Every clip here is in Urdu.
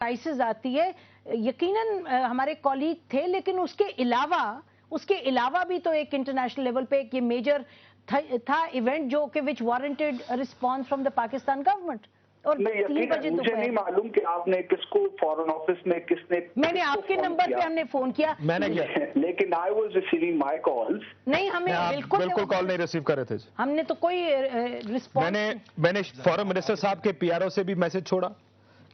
کرائسس آتی ہے، یقیناً ہمارے کولیگ تھے، لیکن اس کے علاوہ بھی تو ایک انٹرنیشنل لیول پہ ایک یہ میجر تھا ایونٹ جو کہ which warranted response from the Pakistan government. اور مجھے نہیں معلوم کہ آپ نے کس کو فارن آفس میں کس نے. میں نے آپ کے نمبر پہ ہم نے فون کیا، میں نے کیا، لیکن I was receiving my calls. نہیں ہمیں بالکل کال نہیں ریسیو کر رہے تھے. ہم نے تو کوئی رسپانس. میں نے فارن منسٹر صاحب کے پی آر او سے بھی میسج چھوڑا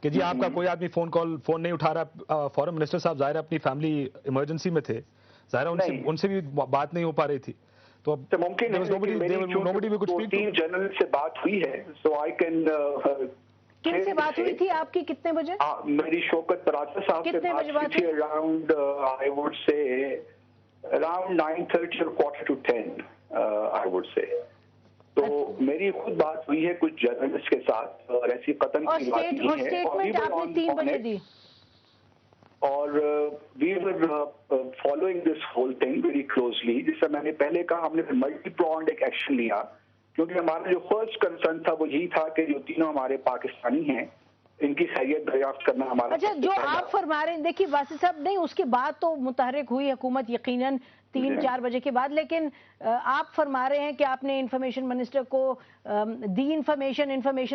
کہ جی آپ کا کوئی آدمی فون نہیں اٹھا رہا. فارن منسٹر صاحب ظاہر اپنی فیملی ایمرجنسی میں تھے، ظاہر ان سے بھی بات نہیں ہو پا رہی تھی. تو ممکن ہے کہ 3 جنرل سے بات ہوئی ہے. سو آئی کین. کن سے بات ہوئی تھی آپ کی؟ کتنے بجے؟ میری شوکت پراچا صاحب سے بات ہوئی تھی around I would say around 9:30 or 9:45 I would say. تو میری خود بات ہوئی ہے کچھ جرنلسٹ کے ساتھ، اور ایسی قطن کی بات نہیں ہے. اور اسٹیٹمنٹ آپ نے 3 بجے دی. اور we were following this whole thing very closely. جس سے میں نے پہلے کہا، ہم نے ملٹی پرونڈ ایک ایکشن لیا، کیونکہ ہمارا جو فرسٹ کنسرن تھا وہ یہی تھا کہ جو تینوں ہمارے پاکستانی ہیں ان کی خیریت دریافت کرنا ہمارا. اچھا، جو آپ فرما رہے ہیں، دیکھیے واسف صاحب، نہیں اس کے بعد تو متحرک ہوئی حکومت یقیناً 3-4 بجے کے بعد، لیکن آپ فرما رہے ہیں کہ آپ نے انفارمیشن منسٹر کو دی انفارمیشن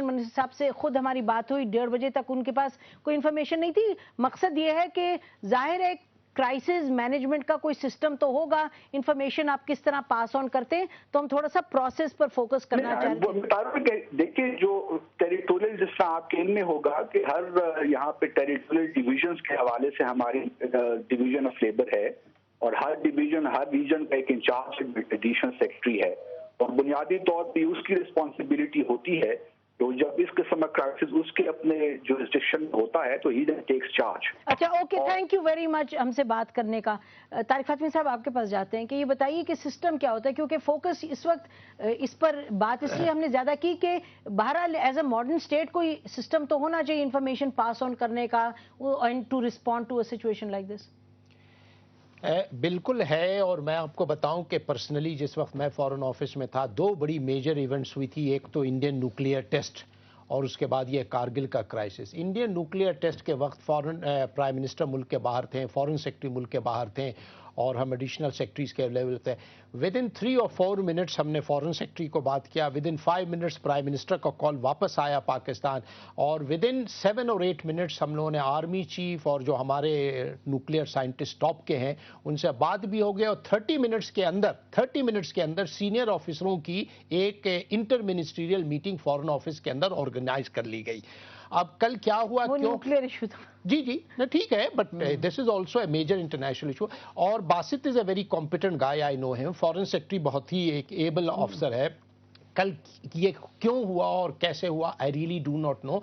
منسٹر صاحب سے خود ہماری بات ہوئی 1:30 بجے تک ان کے پاس کوئی انفارمیشن نہیں تھی. مقصد یہ ہے کہ ظاہر ہے کرائسس مینجمنٹ کا کوئی سسٹم تو ہوگا، انفارمیشن آپ کس طرح پاس آن کرتے ہیں، تو ہم تھوڑا سا پروسیس پر فوکس کرنا چاہتے ہیں. دیکھیے جو ٹیریٹوریل، جس طرح آپ کے علم میں ہوگا کہ ہر یہاں پہ ٹیریٹوریل ڈویژنز کے حوالے سے ہماری ڈویژن آف لیبر ہے، اور ہر ڈویژن ہر ریجن کا ایک انچارج ایڈیشنل سیکرٹری ہے، اور بنیادی طور پہ اس کی رسپانسبلٹی ہوتی ہے تو جب اس قسم کا کرائسس اس کے اپنے جورسڈکشن ہوتا ہے تو ہی دین ٹیکس چارج. اچھا، okay, thank you very much ہم سے بات کرنے کا. طارق فاطمی صاحب آپ کے پاس جاتے ہیں کہ یہ بتائیے کہ سسٹم کیا ہوتا ہے، کیونکہ فوکس اس وقت اس پر بات اس لیے ہم نے زیادہ کی کہ بہرحال ایز اے ماڈرن اسٹیٹ کوئی سسٹم تو ہونا چاہیے انفارمیشن پاس آن کرنے کا and to respond to a situation like this. بالکل ہے، اور میں آپ کو بتاؤں کہ پرسنلی جس وقت میں فارن آفس میں تھا 2 بڑی میجر ایونٹس ہوئی تھی. ایک تو انڈین نیوکلیئر ٹیسٹ، اور اس کے بعد یہ کارگل کا کرائسس. انڈین نیوکلیئر ٹیسٹ کے وقت پرائم منسٹر ملک کے باہر تھے، فارن سیکرٹری ملک کے باہر تھے، اور ہم ایڈیشنل سیکرٹریز کے لیول پہ ود ان 3 or 4 منٹس ہم نے فارن سیکرٹری کو بات کیا. With in 5 minutes prime minister کا کال واپس آیا پاکستان، اور ود ان 7 or 8 منٹس ہم لوگوں نے آرمی چیف اور جو ہمارے نیوکلیئر سائنٹسٹ ٹاپ کے ہیں ان سے بات بھی ہو گیا. اور 30 منٹس کے اندر سینئر آفیسروں کی ایک inter ministerial meeting foreign office کے اندر آرگنائز کر لی گئی. اب کل کیا ہوا؟ نیوکلیئر ایشو تھا. جی ٹھیک ہے، but this is also a major international issue. اور Basit is a very competent guy, I know him. Foreign secretary بہت ہی ایک ایبل آفسر ہے. کل یہ کیوں ہوا اور کیسے ہوا I really do not know,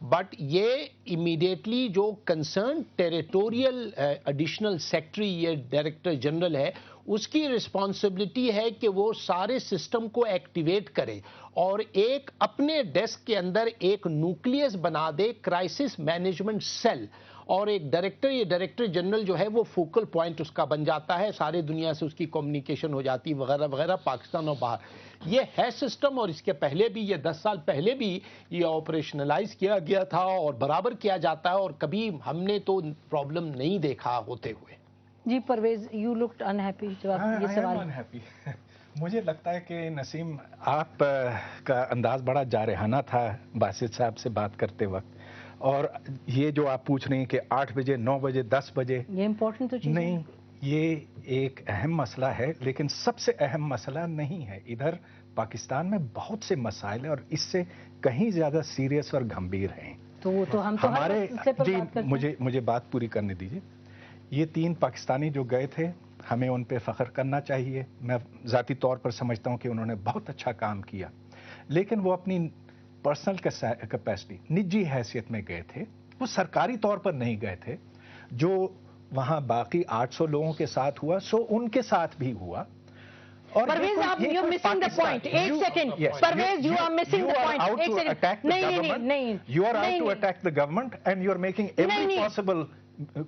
but یہ امیڈیٹلی جو کنسرن ٹیریٹوریل ایڈیشنل سیکرٹری یا ڈائریکٹر جنرل ہے اس کی رسپانسبلٹی ہے کہ وہ سارے سسٹم کو ایکٹیویٹ کرے اور ایک اپنے ڈیسک کے اندر ایک نیوکلیس بنا دے کرائسس مینجمنٹ سیل، اور ایک ڈائریکٹر یا ڈائریکٹر جنرل جو ہے وہ فوکل پوائنٹ اس کا بن جاتا ہے، سارے دنیا سے اس کی کمیونیکیشن ہو جاتی وغیرہ وغیرہ، پاکستان اور باہر. یہ ہے سسٹم، اور اس کے پہلے بھی، یہ 10 سال پہلے بھی یہ آپریشنلائز کیا گیا تھا اور برابر کیا جاتا ہے، اور کبھی ہم نے تو پرابلم نہیں دیکھا ہوتے ہوئے. جی پرویز، یو لکڈ انہیپی جب آپ یہ سوال. مجھے لگتا ہے کہ نسیم آپ کا انداز بڑا جارحانہ تھا باسط صاحب سے بات کرتے وقت، اور یہ جو آپ پوچھ رہے ہیں کہ 8 بجے 9 بجے 10 بجے، یہ امپورٹنٹ تو چیز نہیں، یہ ایک اہم مسئلہ ہے، لیکن سب سے اہم مسئلہ نہیں ہے. ادھر پاکستان میں بہت سے مسائل ہیں اور اس سے کہیں زیادہ سیریس اور گمبھیر ہیں. تو ہم ہمارے جی مجھے بات پوری کرنے دیجیے. یہ 3 پاکستانی جو گئے تھے ہمیں ان پہ فخر کرنا چاہیے. میں ذاتی طور پر سمجھتا ہوں کہ انہوں نے بہت اچھا کام کیا، لیکن وہ اپنی پرسنل کیپیسٹی، نجی حیثیت میں گئے تھے، وہ سرکاری طور پر نہیں گئے تھے. جو وہاں باقی 800 لوگوں کے ساتھ ہوا سو ان کے ساتھ بھی ہوا. پرویز، آپ یو مسنگ دا پوائنٹ. ایک second Parvez, you are missing the point. ایک سیکنڈ. نہیں You are out to attack the government and you are making every possible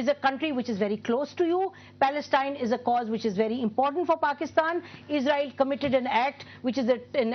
is a country which is very close to you. Palestine is a cause which is very important for Pakistan. Israel committed an act which is an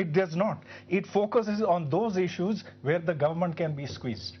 It does not. It focuses on those issues where the government can be squeezed.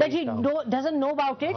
that he doesn't know about it.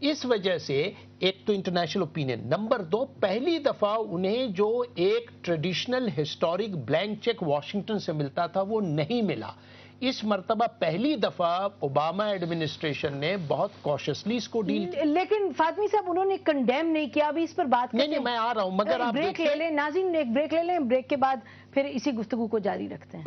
اس وجہ سے ایک تو انٹرنیشنل اوپینین، نمبر 2 پہلی دفعہ انہیں جو ایک traditional historic blank cheque Washington سے ملتا تھا وہ نہیں ملا. اس مرتبہ پہلی دفعہ اوباما ایڈمنسٹریشن نے بہت کوشسلی اس کو ڈیل کیا. لیکن فاطمی صاحب انہوں نے کنڈیم نہیں کیا. ابھی اس پر بات کرتے ہیں. نہیں میں آ رہا ہوں، مگر آپ بریک لے لیں ناظرین، ایک بریک لے لیں، بریک کے بعد پھر اسی گفتگو کو جاری رکھتے ہیں.